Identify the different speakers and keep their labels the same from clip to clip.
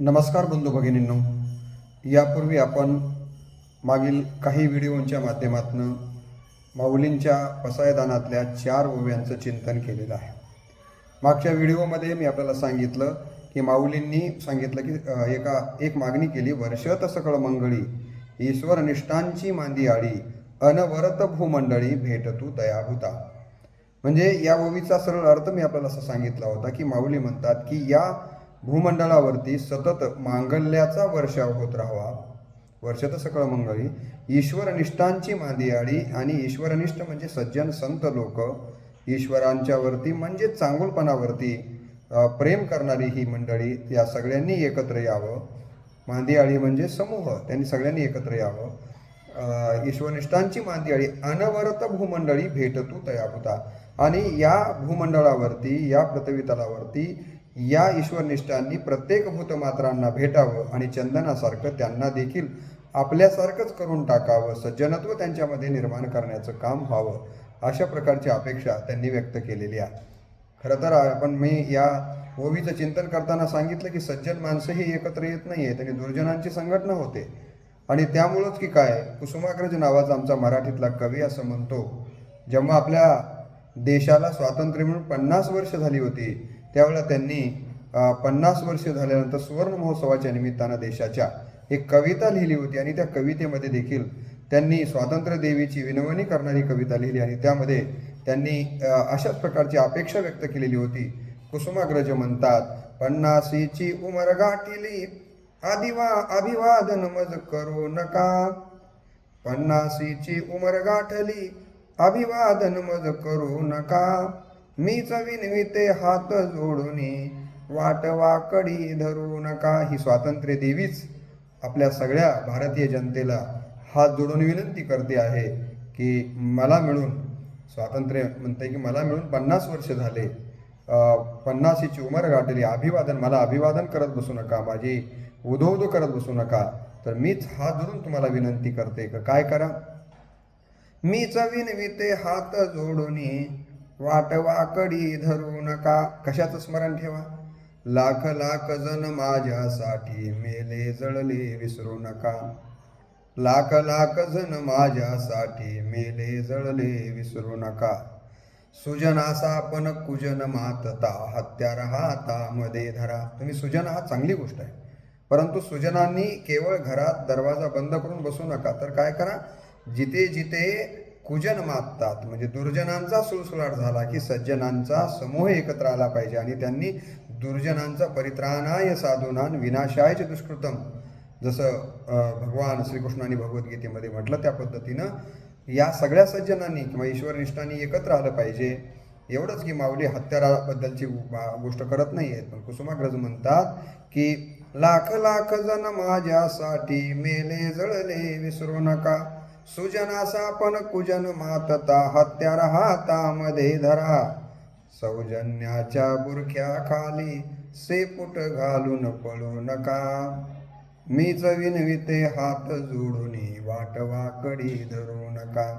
Speaker 1: नमस्कार बंधू भगिनींनो, यापूर्वी आपण मागील काही व्हिडिओंच्या माध्यमातून माऊलींच्या पसायदानातल्या 4 ओव्यांचं चिंतन केलेलं आहे. मागच्या व्हिडिओमध्ये मी आपल्याला सांगितलं की माऊलींनी सांगितलं की एक मागणी केली, वर्षत सकळ मंगळी ईश्वरनिष्ठांची मांदी आडी अनवरत भूमंडळी भेटतू दयाभूता. म्हणजे या ओवीचा सरळ अर्थ मी आपल्याला असं सांगितला होता की माऊली म्हणतात की या भूमंडळावरती सतत मांगल्याचा वर्षाव होत राहावा. वर्षत सकळ मंगळी ईश्वरनिष्ठांची मांदी आडी, आणि ईश्वरनिष्ठ म्हणजे सज्जन संत लोक, ईश्वरांच्यावरती म्हणजे चांगुलपणावरती प्रेम करणारी ही मंडळी, या सगळ्यांनी एकत्र यावं. मांदी आडी म्हणजे समूह, त्यांनी सगळ्यांनी एकत्र यावं. ईश्वरनिष्ठांची मांदी आडी अनवरत भूमंडळी भेटतू तयाभूता. आणि या भूमंडळावरती, या पृथ्वीतलावरती या ईश्वरनिष्ठांनी प्रत्येक भूतमात्रांना भेटावं आणि चंदनासारखं त्यांना देखील आपल्यासारखंच करून टाकावं, सज्जनत्व त्यांच्यामध्ये निर्माण करण्याचं काम व्हावं, अशा प्रकारची अपेक्षा त्यांनी व्यक्त केलेली आहे. खरं तर आपण मी या ओवीचं चिंतन करताना सांगितलं की सज्जन माणसंही एकत्र येत नाही आहेत आणि दुर्जनांची संघटना होते. आणि त्यामुळंच की काय, कुसुमाग्रज नावाचा आमचा मराठीतला कवी असं म्हणतो, जेव्हा आपल्या देशाला स्वातंत्र्य मिळून 50 वर्ष झाली होती, त्यावेळेला त्यांनी 50 वर्ष झाल्यानंतर सुवर्ण महोत्सवाच्या निमित्तानं देशाच्या एक कविता लिहिली होती. आणि त्या कवितेमध्ये देखील त्यांनी स्वातंत्र्य देवीची विनवणी करणारी कविता लिहिली. आणि त्यामध्ये त्यांनी अशाच प्रकारची अपेक्षा व्यक्त केलेली होती. कुसुमाग्रज म्हणतात, 50ची उमर गाठीली अभिवादन मज करू नका. 50ची उमर गाठली अभिवादन मज करू नका. मीच विनविते हात जोडूनी वाटवाकडी धरू नका. ही स्वातंत्र्य देवीच आपल्या सगळ्या भारतीय जनतेला हात जोडून विनंती करते आहे की मला मिळून, स्वातंत्र्य म्हणते की मला मिळून 50 वर्ष झाले, 50ची उमर गाठली, मला अभिवादन करत बसू नका, माझी उदो करत बसू नका. तर मीच हात जोडून तुम्हाला विनंती करते का काय करा. मीच विनविते हात जोडूनी वाटवाकडी धरू नका. कशाचं स्मरण ठेवा, लाख लाख जण माझ्यासाठी मेले जळले विसरू नका. लाख लाख जण माझ्यासाठी मेले जळले विसरू नका. सुजन असा पण कुजन मातता हत्यार हातामध्ये धरा. तुम्ही सुजन आहात, चांगली गोष्ट आहे, परंतु सुजनांनी केवळ घरात दरवाजा बंद करून बसू नका. तर काय करा, जिथे जिथे कुजन माततात म्हणजे दुर्जनांचा सुळसुळाट झाला की सज्जनांचा समूह एकत्र आला पाहिजे. आणि त्यांनी दुर्जनांचा परित्राणाय साधूनान विनाशाय दुष्कृतम, जसं भगवान श्रीकृष्णाने भगवद्गीतेमध्ये म्हटलं, त्या पद्धतीनं या सगळ्या सज्जनांनी किंवा ईश्वरनिष्ठांनी एकत्र आलं पाहिजे. एवढंच की माऊली हत्याराबद्दलची गोष्ट करत नाही आहेत, पण कुसुमाग्रज म्हणतात की लाख लाख जण माझ्यासाठी मेले जळले विसरू नका. सुजनासा पण कुजन मातता हत्यार हातामध्ये धरा. सौजन्याच्या बुरख्याखाली शेपूट घालून पळू नका. मीच विनविते हात जोडूनी वाटवाकडी धरू नका.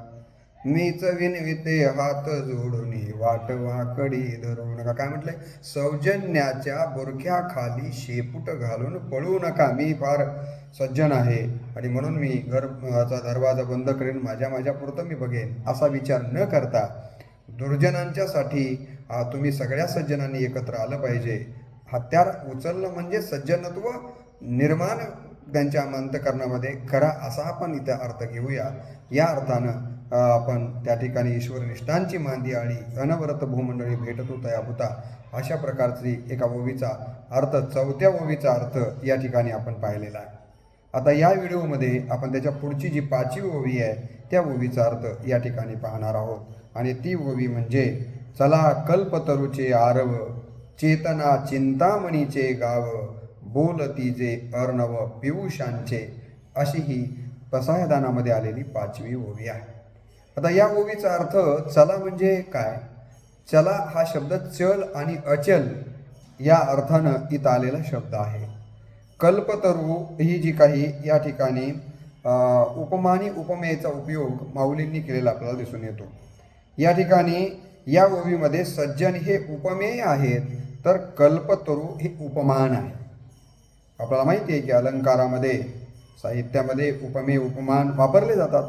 Speaker 1: मीच विनविते हात जोडूनी वाटवाकडी धरू नका. काय म्हटलंय, सौजन्याच्या बुरख्याखाली शेपूट घालून पळू नका. मी फार सज्जन आहे आणि म्हणून मी घराचा दरवाजा बंद करेन, माझ्या पुरतं मी बघेन, असा विचार न करता दुर्जनांच्यासाठी तुम्ही सगळ्या सज्जनांनी एकत्र आलं पाहिजे. हत्यार उचलणं म्हणजे सज्जनत्व निर्माण त्यांच्या अंतःकरणामध्ये करा, असा आपण इथं अर्थ घेऊया. या अर्थानं आपण त्या ठिकाणी ईश्वरनिष्ठांची मांदी आळी अनवरत भूमंडळी भेटतू तयाभूता, अशा प्रकारची एका ओवीचा अर्थ, 4थ्या ओवीचा अर्थ या ठिकाणी आपण पाहिलेला आहे. आता या व्हिडिओमध्ये आपण त्याच्या पुढची जी 5वी ओवी आहे त्या ओवीचा अर्थ या ठिकाणी पाहणार आहोत. आणि ती ओवी म्हणजे, चला कल्पतरूचे आरव चेतना चिंतामणीचे गाव बोलती जे अर्णव पियुषांचे, अशी ही पसायदानामध्ये आलेली 5वी ओवी आहे. आता या ओवीचा अर्थ, चला म्हणजे काय, चला हा शब्द चल आणि अचल या अर्थानं इथं आलेला शब्द आहे. कल्पतरू ही जी काही या ठिकाणी उपमानी उपमेयाचा उपयोग माऊलींनी केलेला आपल्याला दिसून येतो. या ठिकाणी या ओवीमध्ये सज्जन हे उपमेय आहेत, तर कल्पतरू हे उपमान आहे. आपल्याला माहिती आहे की अलंकारामध्ये साहित्यामध्ये उपमेय उपमान वापरले जातात.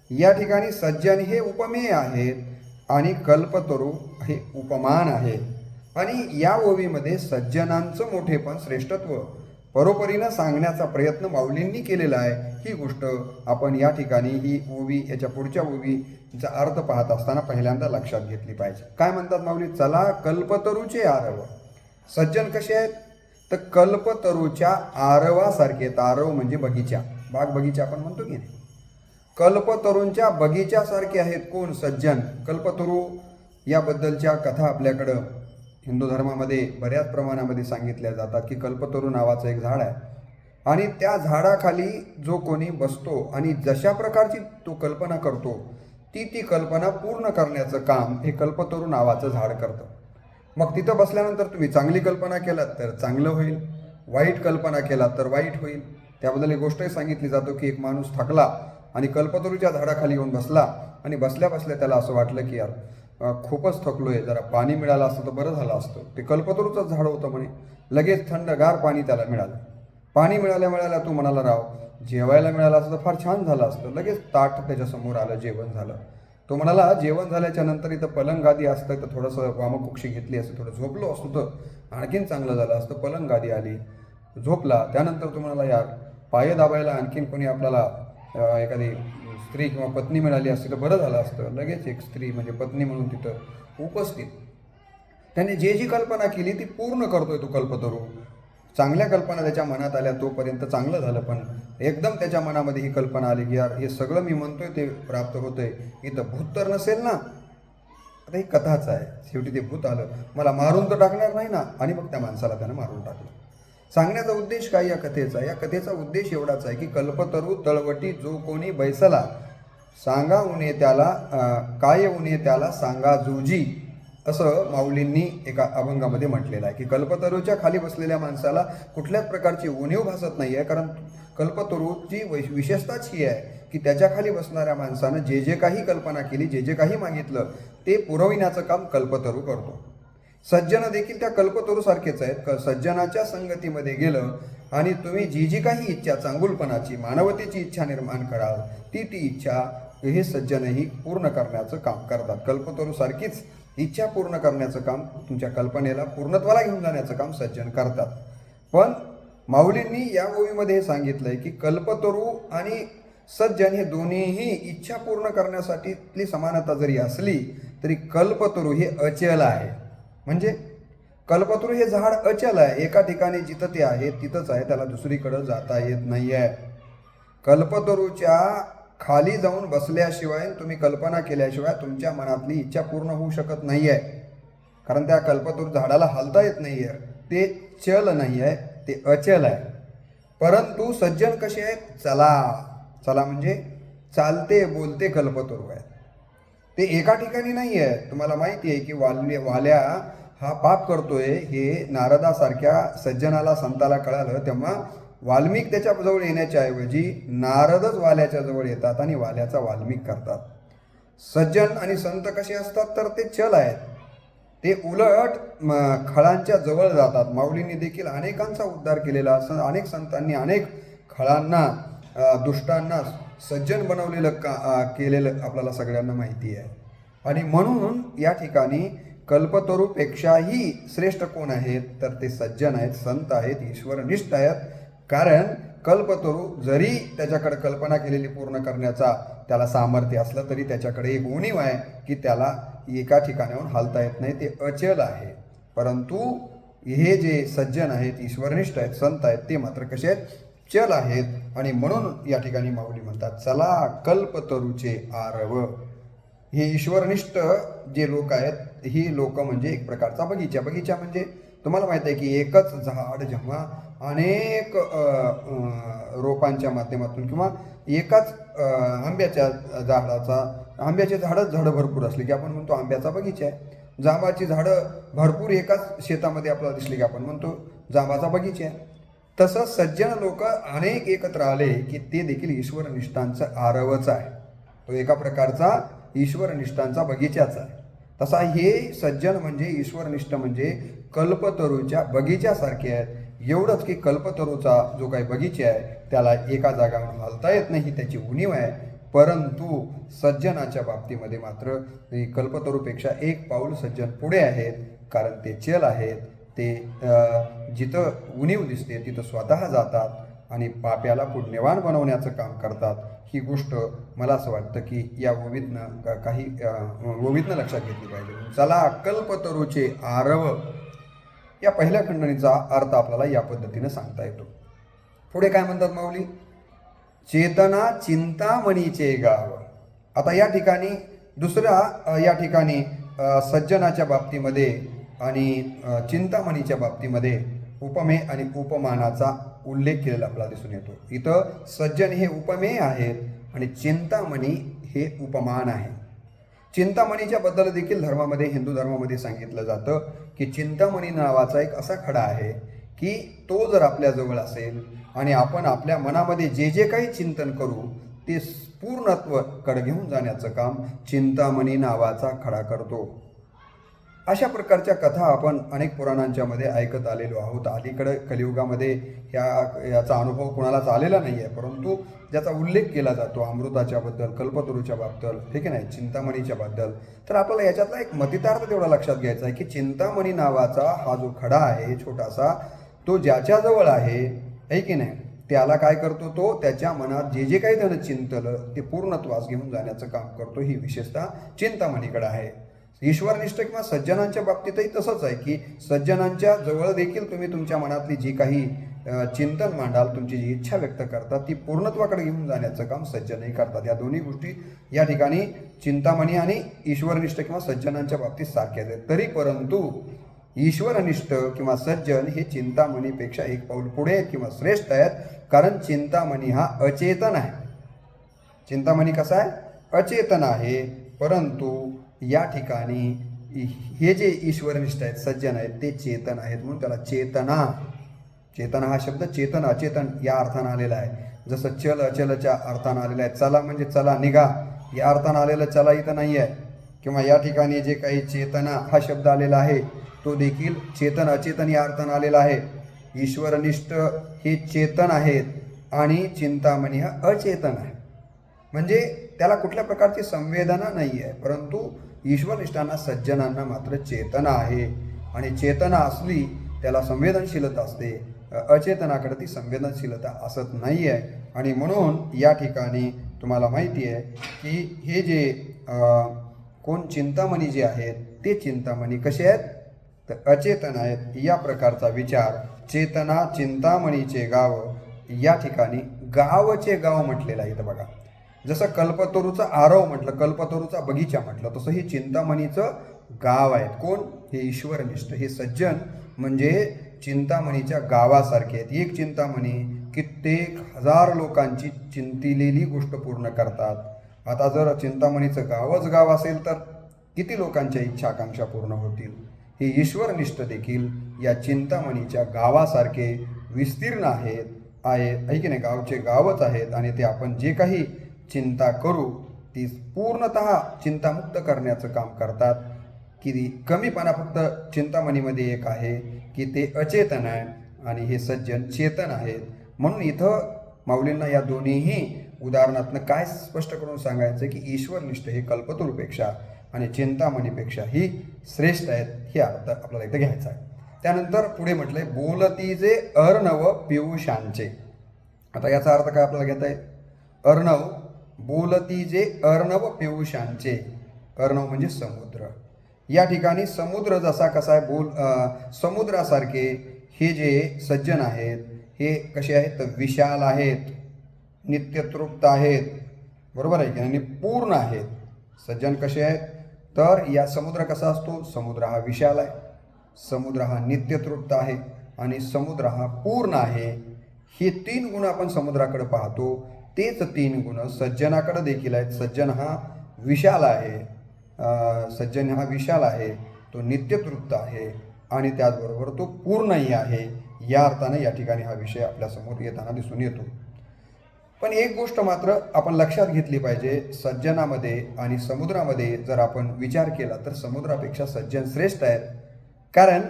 Speaker 1: या ठिकाणी सज्जन हे उपमेय आहेत आणि कल्पतरू हे उपमान आहे. आणि या ओवीमध्ये सज्जनांचं मोठेपण श्रेष्ठत्व परोपरीनं सांगण्याचा प्रयत्न माऊलींनी केलेला आहे. ही गोष्ट आपण या ठिकाणी ही ओवी याच्या पुढच्या ओवीचा अर्थ पाहत असताना पहिल्यांदा लक्षात घेतली पाहिजे. काय म्हणतात माऊली? चला कल्पतरूचे आरव. सज्जन कसे आहेत? तर कल्पतरूच्या आरवासारखे. आरव म्हणजे बगीचा, बाग बगीचा आपण म्हणतो की नाही. कल्पतरूंच्या बगीच्यासारखे आहेत कोण? सज्जन. कल्पतरू याबद्दलच्या कथा आपल्याकडं हिंदू धर्मामध्ये बऱ्याच प्रमाणामध्ये सांगितल्या जातात की कल्पतरू नावाचं एक झाड आहे आणि त्या झाडाखाली जो कोणी बसतो आणि जशा प्रकारची तो कल्पना करतो ती कल्पना पूर्ण करण्याचं काम हे कल्पतरू नावाचं झाड करतं. मग तिथं बसल्यानंतर तुम्ही चांगली कल्पना केलात तर चांगलं होईल, वाईट कल्पना केलात तर वाईट होईल. त्याबद्दल एक गोष्टही सांगितली जातो की एक माणूस थकला आणि कल्पतरूच्या झाडाखाली येऊन बसला आणि बसल्या बसल्या त्याला असं वाटलं की यार खूपच थकलोय, जरा पाणी मिळालं असतं तर बरं झालं असतं. ते कल्पतरूचंच झाड होतं म्हणे. लगेच थंडगार पाणी त्याला मिळालं. पाणी मिळाल्या तो म्हणाला राव जेवायला मिळालं असतं तर फार छान झालं असतं. लगेच ताट त्याच्यासमोर आलं, जेवण झालं. तो म्हणाला जेवण झाल्याच्या नंतर इथं पलंगादी असतं तर थोडंसं वामकुक्षी घेतली असतं, थोडं झोपलो असतो तर आणखीन चांगलं झालं असतं. पलंगादी आली, झोपला. त्यानंतर तो म्हणाला यार पाय दाबायला आणखीन कोणी आपल्याला एखादी स्त्री किंवा पत्नी मिळाली असती तर बरं झालं असतं. लगेच एक स्त्री म्हणजे पत्नी म्हणून तिथं उपस्थित. त्याने जी कल्पना केली ती पूर्ण करतोय तो कल्पतरू. चांगल्या कल्पना त्याच्या मनात आल्या तोपर्यंत चांगलं झालं, पण एकदम त्याच्या मनामध्ये ही कल्पना आली की यार हे सगळं मी म्हणतोय ते प्राप्त होतंय, इथं भूत तर नसेल ना. आता ही कथाच आहे, शेवटी ते भूत आलं, मला मारून तर टाकणार नाही ना. आणि मग त्या माणसाला त्यानं मारून टाकलं. सांगण्याचा उद्देश काय या कथेचा? या कथेचा उद्देश एवढाच आहे की कल्पतरू तळवटी जो कोणी बैसला सांगा उणे त्याला काय उणे त्याला सांगा जुजी, असं माऊलींनी एका अभंगामध्ये म्हटलेलं आहे की कल्पतरूच्या खाली बसलेल्या माणसाला कुठल्याच प्रकारची उणीव भासत नाही आहे. कारण कल्पतरूची विशेषताच ही आहे की त्याच्या खाली बसणाऱ्या माणसानं जे काही कल्पना केली, जे काही मागितलं ते पुरविण्याचं काम कल्पतरू करतो. सज्जन देखील त्या कल्पतरूसारखेच आहेत. सज्जनाच्या संगतीमध्ये गेलं आणि तुम्ही जी काही इच्छा चांगुलपणाची मानवतेची इच्छा निर्माण कराल ती इच्छा हे सज्जनही पूर्ण करण्याचं काम करतात. कल्पतरूसारखीच इच्छा पूर्ण करण्याचं काम, तुमच्या कल्पनेला पूर्णत्वाला घेऊन जाण्याचं काम सज्जन करतात. पण माऊलींनी या ओवीमध्ये हे सांगितलंय की कल्पतरू आणि सज्जन हे दोन्हीही इच्छा पूर्ण करण्यासाठीतली समानता जरी असली तरी कल्पतरू हे अचल आहे. म्हणजे कल्पतरू हे झाड अचल आहे. एका ठिकाणी जिथं ते आहे तिथंच आहे, त्याला दुसरीकडं जाता येत नाही आहे. कल्पतरूच्या खाली जाऊन बसल्याशिवाय तुम्ही कल्पना केल्याशिवाय तुमच्या मनातली इच्छा पूर्ण होऊ शकत नाही आहे. कारण त्या कल्पतरू झाडाला हालता येत नाही आहे, ते चल नाही आहे, ते अचल आहे. परंतु सज्जन कसे आहेत? चला म्हणजे चालते बोलते कल्पतरू आहे. ते एका ठिकाणी नाही आहे. तुम्हाला माहिती आहे की वाल्या हा पाप करतोय हे नारदासारख्या सज्जनाला संताला कळालं तेव्हा वाल्मिक त्याच्याजवळ येण्याच्या ऐवजी नारदच वाल्याच्या जवळ येतात आणि वाल्याचा वाल्मिक करतात. सज्जन आणि संत कसे असतात? तर ते चल आहेत. ते उलट खळांच्या जवळ जातात. माऊलींनी देखील अनेकांचा उद्धार केलेला, अनेक संतांनी अनेक खळांना दुष्टांना सज्जन बनवलेलं केलेलं आपल्याला सगळ्यांना माहिती आहे. आणि म्हणून या ठिकाणी कल्पतरूपेक्षाही श्रेष्ठ कोण आहेत? तर ते सज्जन आहेत, संत आहेत, ईश्वरनिष्ठ आहेत. कारण कल्पतरू जरी त्याच्याकडे कल्पना केलेली पूर्ण करण्याचा त्याला सामर्थ्य असलं तरी त्याच्याकडे एक उणीव आहे की त्याला एका ठिकाणाहून हालता येत नाही, ते अचल आहे. परंतु हे जे सज्जन आहेत, ईश्वरनिष्ठ आहेत, संत आहेत, ते मात्र कसे आहेत? चल आहेत. आणि म्हणून या ठिकाणी माऊली म्हणतात चला कल्पतरूचे आरव. हे ईश्वरनिष्ठ जे लोक आहेत ही लोक म्हणजे एक प्रकारचा बगीचा म्हणजे तुम्हाला माहित आहे की एकच झाड जेव्हा अनेक रोपांच्या माध्यमातून किंवा एकाच आंब्याचे झाडं भरपूर असले की आपण म्हणतो आंब्याचा बगीचा आहे. जांबाची झाडं भरपूर एकाच शेतामध्ये आपल्याला दिसली की आपण म्हणतो जांबाचा बगीचा आहे. तसं सज्जन लोक अनेक एकत्र आले की ते देखील ईश्वरनिष्ठांचं आरवच आहे. तो एका प्रकारचा ईश्वरनिष्ठांचा बगीचाच आहे. तसा हे सज्जन म्हणजे ईश्वरनिष्ठ म्हणजे कल्पतरूच्या बगीच्यासारखे आहेत. एवढंच की कल्पतरूचा जो काही बगीचा आहे त्याला एका जागावरून हलता येत नाही, त्याची उणीव आहे. परंतु सज्जनाच्या बाबतीमध्ये मात्र कल्पतरूपेक्षा एक पाऊल सज्जन पुढे आहेत, कारण ते चल आहेत. ते जिथं उणीव दिसते तिथं स्वतः जातात आणि पाप्याला पुण्यवान बनवण्याचं काम करतात. ही गोष्ट मला असं वाटतं की या ओवीतनं काही ओवीतनं लक्षात घेतली पाहिजे. चला कल्पतरूचे आरव या पहिल्या खंडणीचा अर्थ आपल्याला या पद्धतीने सांगता येतो. पुढे काय म्हणतात माऊली? चेतना चिंतामणीचे गाव. आता या ठिकाणी दुसऱ्या या ठिकाणी सज्जनाच्या बाबतीमध्ये आणि चिंतामणीच्या बाबतीमध्ये उपमेय आणि उपमानाचा उल्लेख केलेला आपल्याला दिसून येतो. इथं सज्जन हे उपमेय आहेत आणि चिंतामणी हे उपमान आहे. चिंतामणीच्या बद्दल देखील धर्मामध्ये, हिंदू धर्मामध्ये सांगितलं जातं की चिंतामणी नावाचा एक असा खडा आहे की तो जर आपल्याजवळ असेल आणि आपण आपल्या मनामध्ये जे जे काही चिंतन करू ते पूर्णत्वाकडे घेऊन जाण्याचं काम चिंतामणी नावाचा खडा करतो. अशा प्रकारच्या कथा आपण अनेक पुराणांच्या मध्ये ऐकत आलेलो आहोत. अलीकडे कलियुगामध्ये याचा अनुभव कोणालाच आलेला नाही आहे, परंतु ज्याचा उल्लेख केला जातो अमृताच्या बद्दल, कल्पतरूच्या बाबतीत, ठीक आहे नाही, चिंतामणीच्या बद्दल. तर आपल्याला याच्यातला एक मतितार्थ तेवढा लक्षात घ्यायचा आहे की चिंतामणी नावाचा हा जो खडा आहे छोटासा, तो ज्याच्याजवळ आहे की नाही, त्याला काय करतो, तो त्याच्या मनात जे जे काही त्यानं चिंतलं ते पूर्णत्वास घेऊन जाण्याचं काम करतो. ही विशेषतः चिंतामणीकडे आहे. ईश्वरनिष्ठ किंवा सज्जनांच्या बाबतीतही तसंच आहे की सज्जनांच्या जवळ देखील तुम्ही तुमच्या मनातली जी काही चिंतन मांडाल, तुमची जी इच्छा व्यक्त करतात ती पूर्णत्वाकडे घेऊन जाण्याचं काम सज्जनही करतात. या दोन्ही गोष्टी या ठिकाणी चिंतामणी आणि ईश्वरनिष्ठ किंवा सज्जनांच्या बाबतीत सारख्याच आहेत. तरी परंतु ईश्वरनिष्ठ किंवा सज्जन हे चिंतामणीपेक्षा एक पाऊल पुढे आहेत किंवा श्रेष्ठ आहेत, कारण चिंतामणी हा अचेतन आहे. चिंतामणी कसा आहे? अचेतन आहे. परंतु या ठिकाणी हे जे ईश्वरनिष्ठ आहेत, सज्जन आहेत, ते चेतन आहेत, म्हणून त्याला चेतना, चेतना हा शब्द चेतन अचेतन या अर्थानं आलेला आहे. जसं चल अचलच्या अर्थानं आलेला आहे. चला म्हणजे चला, निघा या अर्थानं आलेलं चला इथं नाही आहे. किंवा या ठिकाणी जे काही चेतना हा शब्द आलेला आहे तो देखील चेतन अचेतन या अर्थानं आलेला आहे. ईश्वरनिष्ठ हे चेतन आहेत आणि चिंतामणी हा अचेतन आहे. म्हणजे त्याला कुठल्या प्रकारची संवेदना नाही आहे, परंतु ईश्वरनिष्ठांना, सज्जनांना मात्र चेतना आहे. आणि चेतना असली त्याला संवेदनशीलता असते, अचेतनाकडे ती संवेदनशीलता असत नाही आहे. आणि म्हणून या ठिकाणी तुम्हाला माहिती आहे की हे जे कोण चिंतामणी जे आहेत ते चिंतामणी कसे आहेत तर अचेतन आहेत. या प्रकारचा विचार चेतना चिंतामणीचे गाव या ठिकाणी गावचे गाव म्हटलेलं आहे. इथं बघा, जसं कल्पतरूचा आरव म्हटलं, कल्पतरूचा बगीचा म्हटलं, तसं हे चिंतामणीचं गाव आहेत. कोण? हे ईश्वरनिष्ठ, हे सज्जन म्हणजे चिंतामणीच्या गावासारखे आहेत. एक चिंतामणी कित्येक हजार लोकांची चिंतिलेली गोष्ट पूर्ण करतात. आता जर चिंतामणीचं गावच गाव असेल तर किती लोकांच्या इच्छा आकांक्षा पूर्ण होतील. हे ईश्वरनिष्ठ देखील या चिंतामणीच्या गावासारखे विस्तीर्ण आहेत, आहे की नाही, गावचे गावच आहेत. आणि ते आपण जे काही चिंता करू ती पूर्णतः चिंतामुक्त करण्याचं काम करतात. की कमीपणा फक्त चिंतामणीमध्ये एक आहे की ते अचेतन आहे आणि हे सज्जन चेतन आहेत. म्हणून इथं माऊलींना या दोन्हीही उदाहरणातनं काय स्पष्ट करून सांगायचं की ईश्वरनिष्ठ हे कल्पतरूपेक्षा आणि चिंतामणीपेक्षा ही श्रेष्ठ आहेत, हे अर्थ आपल्याला इथं घ्यायचा आहे. त्यानंतर पुढे म्हटलंय बोलतीजे अर्णव पियुषांचे. आता याचा अर्थ काय आपल्याला घेता येईल? अर्णव, बोलतीजे अर्णव पियुषांचे. अर्णव म्हणजे समुद्र. या ठिकाणी समुद्र जसा कसा आहे, समुद्रासारखे हे जे सज्जन आहेत हे कसे आहेत तर विशाल आहेत, नित्यतृप्त आहेत, बरोबर आहे की, आणि पूर्ण आहेत. सज्जन कसे आहेत तर या समुद्र कसा असतो, समुद्र हा विशाल आहे, समुद्र हा नित्यतृप्त आहे आणि समुद्र हा पूर्ण आहे. हे तीन गुण आपण समुद्राकडे पाहतो, तेच तीन गुण सज्जनाकडे देखील आहेत. सज्जन हा विशाल आहे, सज्जन हा विशाल आहे, तो नित्यतृप्त आहे आणि त्याचबरोबर तो पूर्णही आहे. या अर्थाने या ठिकाणी हा विषय आपल्यासमोर येताना दिसून येतो. पण एक गोष्ट मात्र आपण लक्षात घेतली पाहिजे, सज्जनामध्ये आणि समुद्रामध्ये जर आपण विचार केला तर समुद्रापेक्षा सज्जन श्रेष्ठ आहेत. कारण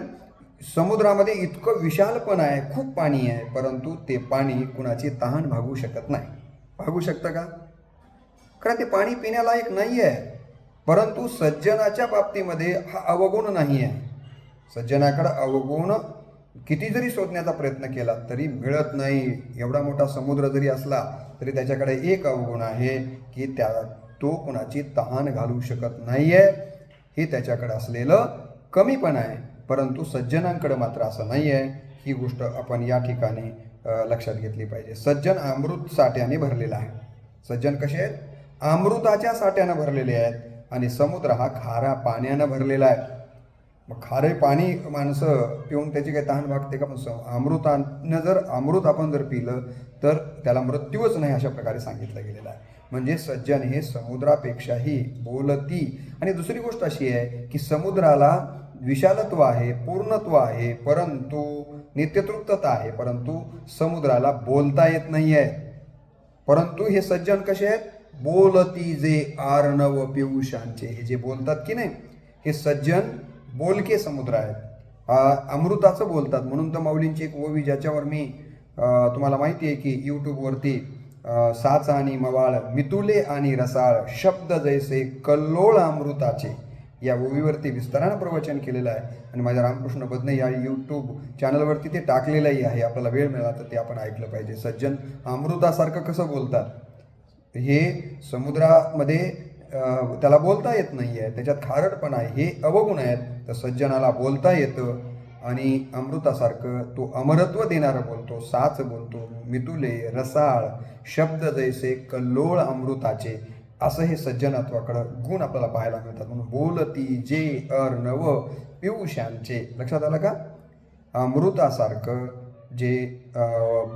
Speaker 1: समुद्रामध्ये इतकं विशालपण आहे, खूप पाणी आहे, परंतु ते पाणी कुणाची तहान भागू शकत नाही. भागू शकतं का? कारण ते पाणी पिण्यालायक नाही आहे. परंतु सज्जनाच्या बाबतीमध्ये हा अवगुण नाही आहे. सज्जनाकडे अवगुण किती जरी शोधण्याचा प्रयत्न केला तरी मिळत नाही. एवढा मोठा समुद्र जरी असला तरी त्याच्याकडे एक अवगुण आहे की तो कुणाची तहान घालू शकत नाही आहे. हे त्याच्याकडे असलेलं कमीपण आहे. परंतु सज्जनांकडे मात्र असं नाही आहे. ही गोष्ट आपण या ठिकाणी लक्षात घेतली पाहिजे. सज्जन अमृत साठ्याने भरलेला आहे. सज्जन कसे आहेत? अमृताच्या साठ्यानं भरलेले आहेत आणि समुद्र हा खाऱ्या पाण्यानं भरलेला आहे. मग खारे पाणी माणसं पिऊन त्याची काही तहान भागते का? पण अमृतानं अमृत आपण जर पिलं तर त्याला मृत्यूच नाही अशा प्रकारे सांगितलं गेलेलं आहे. म्हणजे सज्जन हे समुद्रापेक्षाही बोलती. आणि दुसरी गोष्ट अशी आहे की समुद्राला विशालत्व आहे, पूर्णत्व आहे, परंतु नित्यतृप्तता आहे, परंतु समुद्राला बोलता येत नाही आहे. परंतु हे सज्जन कसे आहेत? बोलती जे आर्णव पियुषांचे. हे जे बोलतात की नाही, हे सज्जन बोलके समुद्र आहेत. अमृताचं बोलतात. म्हणून तर माऊलींची एक ओवी ज्याच्यावर मी तुम्हाला माहिती आहे की यूट्यूबवरती साच आणि मवाळ मितुले आणि रसाळ शब्द जैसे कल्लोळ अमृताचे या ओवीवरती विस्तारानं प्रवचन केलेलं आहे. आणि माझ्या रामकृष्ण बदने या यूट्यूब चॅनलवरती ते टाकलेलंही आहे. आपल्याला वेळ मिळाला तर ते आपण ऐकलं पाहिजे. सज्जन अमृतासारखं कसं बोलतात? हे समुद्रामध्ये त्याला बोलता येत नाही आहे, त्याच्यात खारटपणा आहे, हे अवगुण आहेत. तर सज्जनाला बोलता येतं आणि अमृतासारखं तो अमरत्व देणारं बोलतो, साच बोलतो, मितुले रसाळ शब्द जैसे कल्लोळ अमृताचे. असं हे सज्जनत्वाकडं गुण आपल्याला पाहायला मिळतात. म्हणून बोलती जे अर्णव पियुषांचे. लक्षात आलं का? अमृतासारखं जे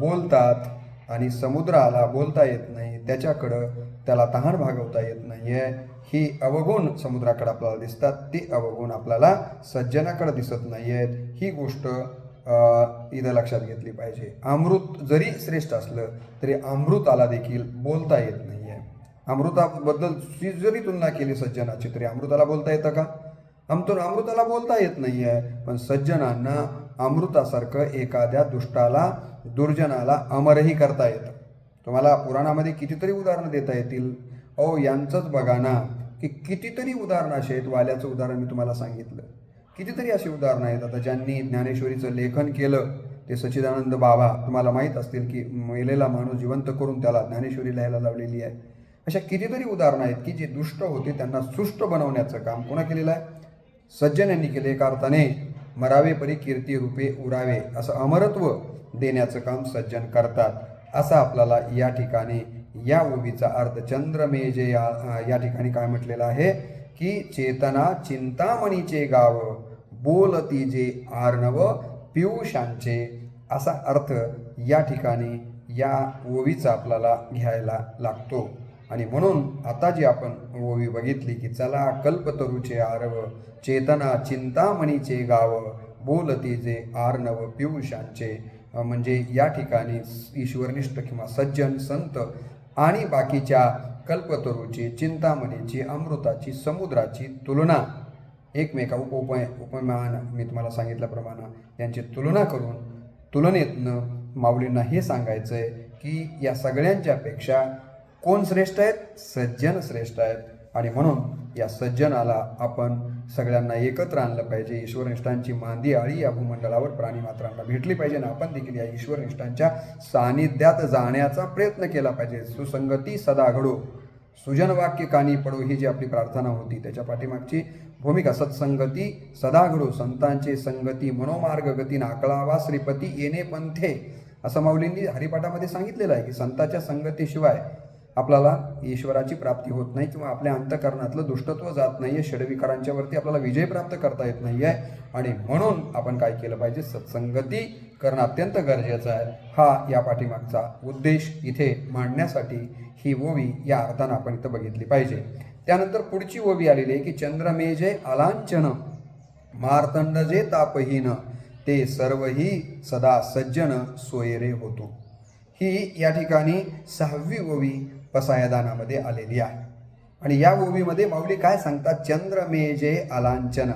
Speaker 1: बोलतात आणि समुद्राला बोलता येत नाही, त्याच्याकडं त्याला तहान भागवता येत नाही आहे, ही अवगुण समुद्राकडे आपल्याला दिसतात. ते अवगुण आपल्याला सज्जनाकडे दिसत नाही आहेत. ही गोष्ट इथं लक्षात घेतली पाहिजे. अमृत जरी श्रेष्ठ असलं तरी अमृताला देखील बोलता येत नाही आहे. अमृताबद्दल जरी तुलना केली सज्जनाची तरी अमृताला बोलता येतं का? अमृताला बोलता येत नाही आहे. पण सज्जनांना अमृतासारखं एखाद्या दुष्टाला, दुर्जनाला अमरही करता येतं. तुम्हाला पुराणामध्ये कितीतरी उदाहरणं देता येतील. यांचंच बघा ना की कितीतरी उदाहरणं अशी आहेत. वाल्याचं उदाहरण मी तुम्हाला सांगितलं. कितीतरी अशी उदाहरणं आहेत. आता ज्यांनी ज्ञानेश्वरीचं लेखन केलं ते सच्चिदानंद बाबा, तुम्हाला माहीत असतील की मेलेला माणूस जिवंत करून त्याला ज्ञानेश्वरी लिहायला लावलेली आहे. अशा कितीतरी उदाहरणं आहेत की जे दुष्ट होते त्यांना सुष्ट बनवण्याचं काम कोणा केलेलं आहे? सज्जनांनी केले. एका अर्थाने मरावे परी कीर्ती रूपे उरावे असं अमरत्व देण्याचं काम सज्जन करतात. असा आपल्याला या ठिकाणी या ओवीचा अर्थ चंद्रमेजे या ठिकाणी काय म्हटलेलं आहे की चेतना चिंतामणीचे गाव बोलती जे आर्णव पियुषांचे. असा अर्थ या ठिकाणी या ओवीचा आपल्याला घ्यायला लागतो. आणि म्हणून आता जी आपण ओवी बघितली की चला कल्पतरूचे आरव चेतना चिंतामणीचे गाव बोलती जे आर्णव पियुषांचे, म्हणजे या ठिकाणी ईश्वरनिष्ठ किंवा सज्जन संत आणि बाकीच्या कल्पतरूची, चिंतामणीची, अमृताची, समुद्राची तुलना एकमेका उपमान मी तुम्हाला सांगितल्याप्रमाणे यांची तुलना करून तुलनेतनं माऊलींना हे सांगायचं आहे की या सगळ्यांच्यापेक्षा कोण श्रेष्ठ आहेत? सज्जन श्रेष्ठ आहेत. आणि म्हणून या सज्जनाला आपण सगळ्यांना एकत्र आणलं पाहिजे. ईश्वरनिष्ठांची मांदी आळी या भूमंडळावर प्राणीमात्रांना भेटली पाहिजे आणि आपण देखील या ईश्वरनिष्ठांच्या सानिध्यात जाण्याचा प्रयत्न केला पाहिजे. सुसंगती सदा घडो, सुजन वाक्य कानी पडो, ही जी आपली प्रार्थना होती त्याच्या पाठीमागची भूमिका सत्संगती सदा घडो, संतांचे संगती मनोमार्ग गती नाकळावा श्रीपती येणे पंथे, असं माऊलींनी हरिपाठामध्ये सांगितलेलं आहे की संतांच्या संगतीशिवाय आपल्याला ईश्वराची प्राप्ती होत नाही किंवा आपल्या अंतःकरणातलं दुष्टत्व जात नाही आहे, षडविकारांच्या वरती आपल्याला विजय प्राप्त करता येत नाही आहे. आणि म्हणून आपण काय केलं पाहिजे? सत्संगती करणं अत्यंत गरजेचं आहे. हा या पाठीमागचा उद्देश इथे मांडण्यासाठी ही ओवी या अर्थानं आपण इथं बघितली पाहिजे. त्यानंतर पुढची ओवी आलेली आहे की चंद्रमेजे अलांचन मार्तंड जे तापहीन ते सर्वही सदा सज्जन सोयरे होतो. ही या ठिकाणी 6वी ओवी पसायदानामध्ये आलेली आहे. आणि या ओवीमध्ये माऊली काय सांगतात? चंद्रमेजे अलांचन,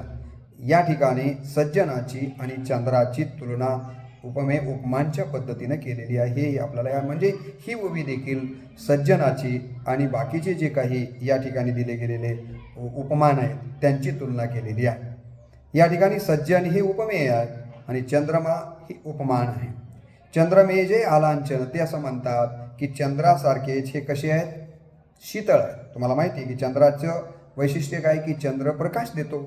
Speaker 1: या ठिकाणी सज्जनाची आणि चंद्राची तुलना उपमेय उपमांच्या पद्धतीने केलेली आहे. हे आपल्याला म्हणजे ही उभी देखील सज्जनाची आणि बाकीचे जे काही या ठिकाणी दिले गेलेले उपमान आहेत त्यांची तुलना केलेली आहे. या ठिकाणी सज्जन हे उपमेय आहे आणि चंद्रमा ही उपमान आहे. चंद्रमेय जे आलांचन ते असं म्हणतात की चंद्रासारखेच हे कसे आहेत, शीतळ आहेत. तुम्हाला माहिती आहे की चंद्राचं वैशिष्ट्य काय की चंद्र प्रकाश देतो.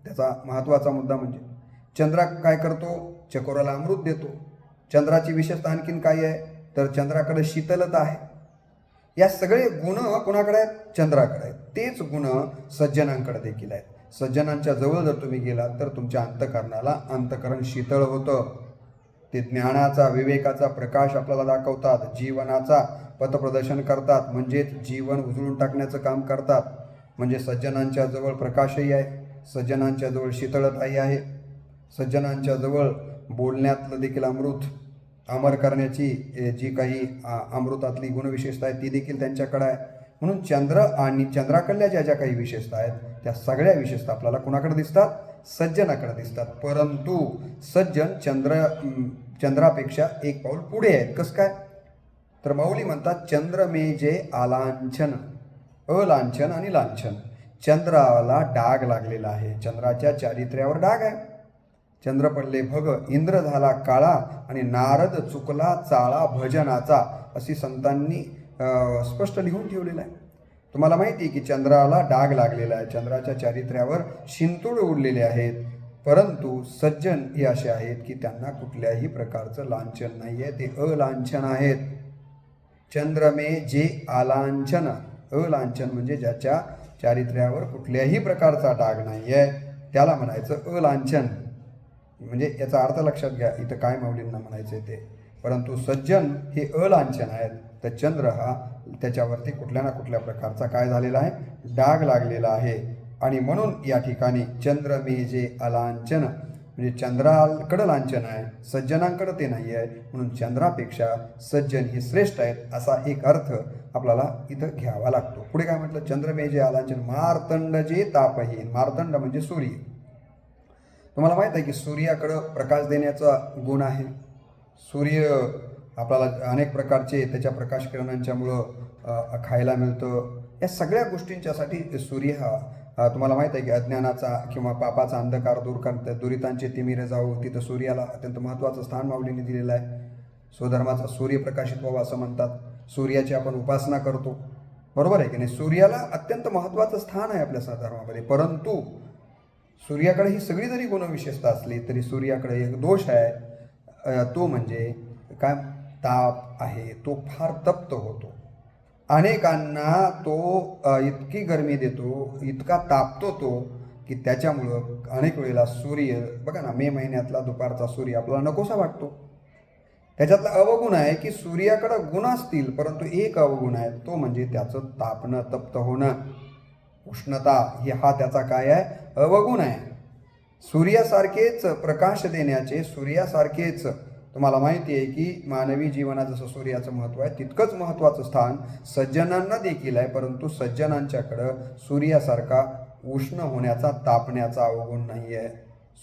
Speaker 1: त्याचा महत्त्वाचा मुद्दा म्हणजे चंद्र काय करतो, चकोराला अमृत देतो. चंद्राची विशेषता आणखीन काय आहे तर चंद्राकडे शीतलता आहे. या सगळे गुण कोणाकडे आहेत, चंद्राकडे आहेत. तेच गुण सज्जनांकडे देखील आहेत. सज्जनांच्या जवळ जर तुम्ही गेलात तर तुमच्या अंतःकरणाला अंतःकरण शीतळ होतं. ते ज्ञानाचा विवेकाचा प्रकाश आपल्याला दाखवतात, जीवनाचा पथप्रदर्शन करतात, म्हणजेच जीवन उजळून टाकण्याचं काम करतात. म्हणजे सज्जनांच्या जवळ प्रकाशही आहे, सज्जनांच्या जवळ शीतळताही आहे, सज्जनांच्या जवळ बोलण्यातलं देखील अमृत अमर करण्याची जी काही अमृतातली गुणविशेषता आहे ती देखील त्यांच्याकडे आहे. म्हणून चंद्र आणि चंद्राकडल्या ज्या ज्या काही विशेषता आहेत त्या सगळ्या विशेषता आपल्याला कुणाकडे दिसतात, सज्जनाकडे दिसतात. परंतु सज्जन चंद्रापेक्षा एक पाऊल पुढे आहेत. कसं काय तर माऊली म्हणतात चंद्रमेजे आलांछन, अलांछन आणि लांछन. चंद्राला डाग लागलेला आहे, चंद्राच्या चारित्र्यावर डाग आहे. चंद्र पडले भग, इंद्र झाला काळा आणि नारद चुकला चाळा भजनाचा, अशी संतांनी स्पष्ट लिहून ठेवलेलं आहे. तुम्हाला माहिती आहे की चंद्राला डाग लागलेला आहे, चंद्राच्या चारित्र्यावर शिंतोड उडलेले आहेत. परंतु सज्जन हे असे आहेत की त्यांना कुठल्याही प्रकारचं लांछन नाही आहे, ते अलांछन आहेत. चंद्रमे जे आलांछन, अलांछन म्हणजे ज्याच्या चारित्र्यावर कुठल्याही प्रकारचा डाग नाही आहे त्याला म्हणायचं अलांछन. म्हणजे याचा अर्थ लक्षात घ्या, इथं काय माऊलींना म्हणायचं ते. परंतु सज्जन हे अलांछन आहेत, तर चंद्र हा त्याच्यावरती कुठल्या ना कुठल्या प्रकारचा काय झालेला आहे, डाग लागलेला आहे. आणि म्हणून या ठिकाणी चंद्रमेजे अलांछन म्हणजे चंद्राकडं लांछन आहे, सज्जनांकडं ते नाही आहे. म्हणून चंद्रापेक्षा सज्जन हे श्रेष्ठ आहेत असा एक अर्थ आपल्याला इथं घ्यावा लागतो. पुढे काय म्हटलं, चंद्रमेजे अलांछन मार्तंड जे तापहीन. मार्तंड म्हणजे सूर्य. तुम्हाला माहीत आहे की सूर्याकडं प्रकाश देण्याचा गुण आहे. सूर्य आपल्याला अनेक प्रकारचे त्याच्या प्रकाश किरणांच्यामुळं खायला मिळतं. या सगळ्या गोष्टींच्यासाठी सूर्य हा तुम्हाला माहीत आहे की अज्ञानाचा किंवा पापाचा अंधकार दूर करतात, दुरितांचे तिमिरे जाऊ, तिथं सूर्याला अत्यंत महत्त्वाचं स्थान माऊलीने दिलेलं आहे. स्वधर्माचा सूर्य प्रकाशित व्हावा असं म्हणतात. सूर्याची आपण उपासना करतो, बरोबर आहे की नाही. सूर्याला अत्यंत महत्त्वाचं स्थान आहे आपल्या स्वधर्मामध्ये. परंतु सूर्याकडे ही सगळी जरी गुणविशेषता असली तरी सूर्याकडे एक दोष आहे, तो म्हणजे काय, ताप आहे. तो फार तप्त होतो, अनेकांना तो इतकी गरमी देतो, इतका तापतो तो की त्याच्यामुळं अनेक वेळेला सूर्य बघा ना, मे महिन्यातला दुपारचा सूर्य आपल्याला नकोसा वाटतो. त्याच्यातला अवगुण आहे की सूर्याकडं गुण असतील परंतु एक अवगुण आहे, तो म्हणजे त्याचं तापणं, तप्त होणं, उष्णता. हा त्याचा काय आहे, अवगुण आहे. सूर्यासारखेच प्रकाश देण्याचे, सूर्यासारखेच तुम्हाला माहिती आहे की मानवी जीवनात जसं सूर्याचं महत्त्व आहे तितकंच महत्त्वाचं स्थान सज्जनांना देखील आहे. परंतु सज्जनांच्याकडं सूर्यासारखा उष्ण होण्याचा, तापण्याचा अवगुण नाही आहे.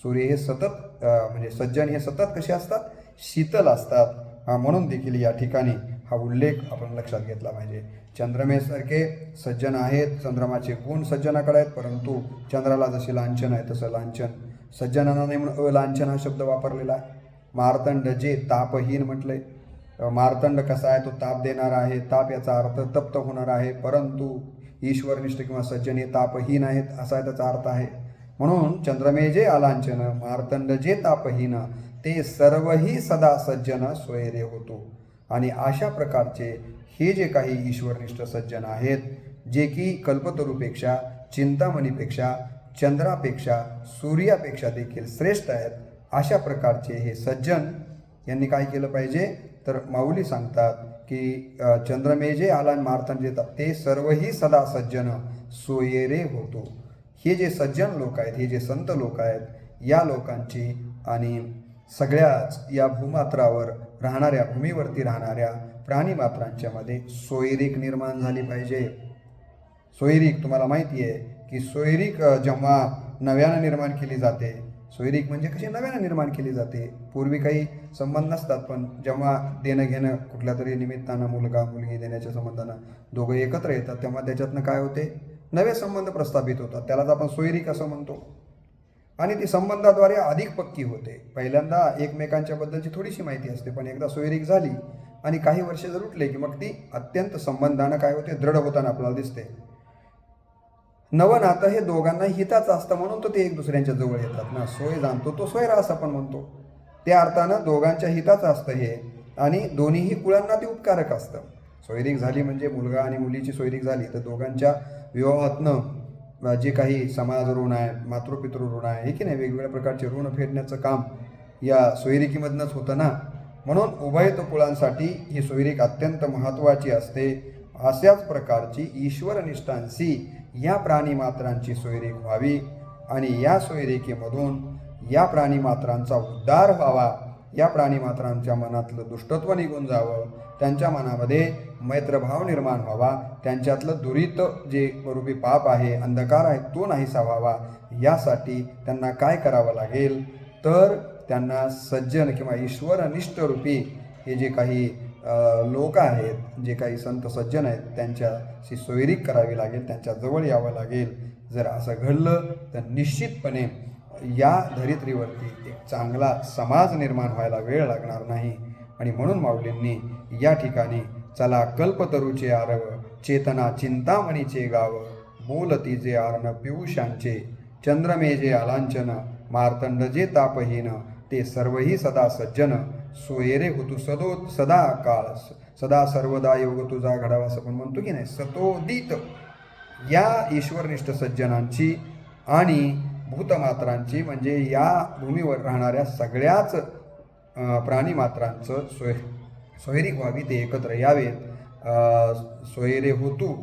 Speaker 1: सूर्य हे सतत म्हणजे सज्जन हे सतत कसे असतात, शीतल असतात. म्हणून देखील या ठिकाणी हा उल्लेख आपण लक्षात घेतला पाहिजे. चंद्रमेसारखे सज्जन आहेत, चंद्रमाचे गुण सज्जनाकडे आहेत, परंतु चंद्राला जसे लांछन आहे तसं लांछन सज्जनांना नाही म्हणून अलांछन हा शब्द वापरलेला आहे. मार्तंड जे तापहीन म्हटलंय. मार्तंड कसा आहे, तो ताप देणारा आहे. ताप याचा अर्थ तप्त होणार आहे. परंतु ईश्वरनिष्ठ किंवा सज्जन हे तापहीन आहेत असा त्याचा अर्थ आहे. म्हणून चंद्रमेजे आलांछन मार्तंड जे तापहीन ते सर्वही सदा सज्जन सोयरे होतो. आणि अशा प्रकारचे हे जे काही ईश्वरनिष्ठ सज्जन आहेत, जे की कल्पतरूपेक्षा, चिंतामणीपेक्षा, चंद्रापेक्षा, सूर्यापेक्षा देखील श्रेष्ठ आहेत, अशा प्रकारचे हे सज्जन यांनी काय केलं पाहिजे तर माऊली सांगतात की चंद्रमेजे आला मार्तंड देतात ते सर्वही सदा सज्जन सोयरे होतो. हे जे सज्जन लोक आहेत, हे जे संत लोक आहेत, या लोकांची आणि सगळ्याच या भूमात्रावर राहणाऱ्या, भूमीवरती राहणाऱ्या प्राणीमात्रांच्यामध्ये सोयरीक निर्माण झाली पाहिजे. सोयरीक तुम्हाला माहिती आहे की सोयरीक जेव्हा नव्यानं निर्माण केली जाते. सोयरीक म्हणजे कशी नव्यानं निर्माण केली जाते. पूर्वी काही संबंध नसतात, पण जेव्हा देणं घेणं कुठल्या तरी निमित्तानं मुलगा मुलगी देण्याच्या संबंधानं दोघं एकत्र येतात, तेव्हा त्याच्यातनं काय होते, नवे संबंध प्रस्थापित होतात. त्यालाच आपण सोयरीक असं म्हणतो. आणि ती संबंधाद्वारे अधिक पक्की होते. पहिल्यांदा एकमेकांच्या बद्दलची थोडीशी माहिती असते, पण एकदा सोयरीक झाली आणि काही वर्ष जर उठले की मग ती अत्यंत संबंधानं काय होते, दृढ होताना आपल्याला दिसते. नवं नातं हे दोघांना हिताचं असतं, म्हणून तो ते एक दुसऱ्यांच्या जवळ येतात ना. सोय जाणतो तो सोयरा असं पण म्हणतो. त्या अर्थानं दोघांच्या हिताचं असतं हे, आणि दोन्हीही कुळांना ते उपकारक असतं. सोयरीक झाली म्हणजे मुलगा आणि मुलीची सोयरीक झाली तर दोघांच्या विवाहातनं जे काही समाज ऋण आहे, मातृपितृ ऋण आहे, हे की नाही, वेगवेगळ्या प्रकारचे ऋण फेडण्याचं काम या सोयरिकीमधनंच होतं ना. म्हणून उभयत कुळांसाठी ही सोयरीक अत्यंत महत्त्वाची असते. अशाच प्रकारची ईश्वरनिष्ठांशी या प्राणीमात्रांची सोयरीक व्हावी आणि या सोयरिकीमधून या प्राणीमात्रांचा उद्धार व्हावा. या प्राणीमात्रांच्या मनातलं दुष्टत्व निघून जावं, त्यांच्या मनामध्ये मैत्रभाव निर्माण व्हावा, त्यांच्यातलं दुरित जे रूपी पाप आहे, अंधकार आहे, तो नाहीसा व्हावा. यासाठी त्यांना काय करावं लागेल, तर त्यांना सज्जन किंवा ईश्वरनिष्ठ रूपी हे जे काही लोक आहेत, जे काही संत सज्जन आहेत, त्यांच्याशी सोयरीक करावी लागेल, त्यांच्या जवळ यावं लागेल. जर असं घडलं तर निश्चितपणे या धरित्रीवरती एक चांगला समाज निर्माण व्हायला वेळ लागणार नाही. आणि म्हणून माऊलींनी या ठिकाणी चला कल्पतरूचे आरव, चेतना चिंतामणीचे गाव, बोलती जे आर्ण पियुषांचे, चंद्रमेजे आलांचन, मार्तंड जे तापहीन, ते सर्वही सदा सज्जन, सोयरे होतु सदा काळ, सदा सर्वदा योग तुझा घडावा असं पण म्हणतो की नाही. सतोदित या ईश्वरनिष्ठ सज्जनांची आणि भूतमात्रांची म्हणजे या भूमीवर राहणाऱ्या सगळ्याच प्राणीमात्रांचं सोयरीक व्हावी, ते एकत्र यावेत. सोयरे होतू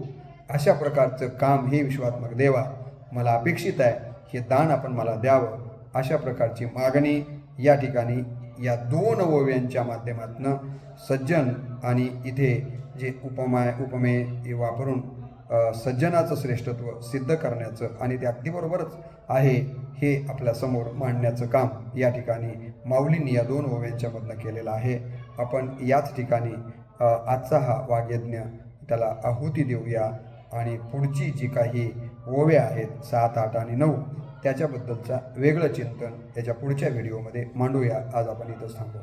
Speaker 1: अशा प्रकारचं काम हे विश्वात्मक देवा मला अपेक्षित आहे, हे दान आपण मला द्यावं, अशा प्रकारची मागणी या ठिकाणी या दोन ओव्यांच्या माध्यमातून सज्जन आणि इथे जे उपमे वापरून सज्जनाचं श्रेष्ठत्व सिद्ध करण्याचं आणि ते अगदी बरोबरच आहे हे आपल्यासमोर मांडण्याचं काम या ठिकाणी माऊलींनी या दोन ओव्यांच्या मधनं केलेलं आहे. आपण याच ठिकाणी आजचा हा वाग्यज्ञ त्याला आहुती देऊया आणि पुढची जी काही ओव्या आहेत 7, 8 आणि 9 त्याच्याबद्दलचा वेगळं चिंतन याच्या पुढच्या व्हिडिओमध्ये मांडूया. आज आपण इथंच थांबू.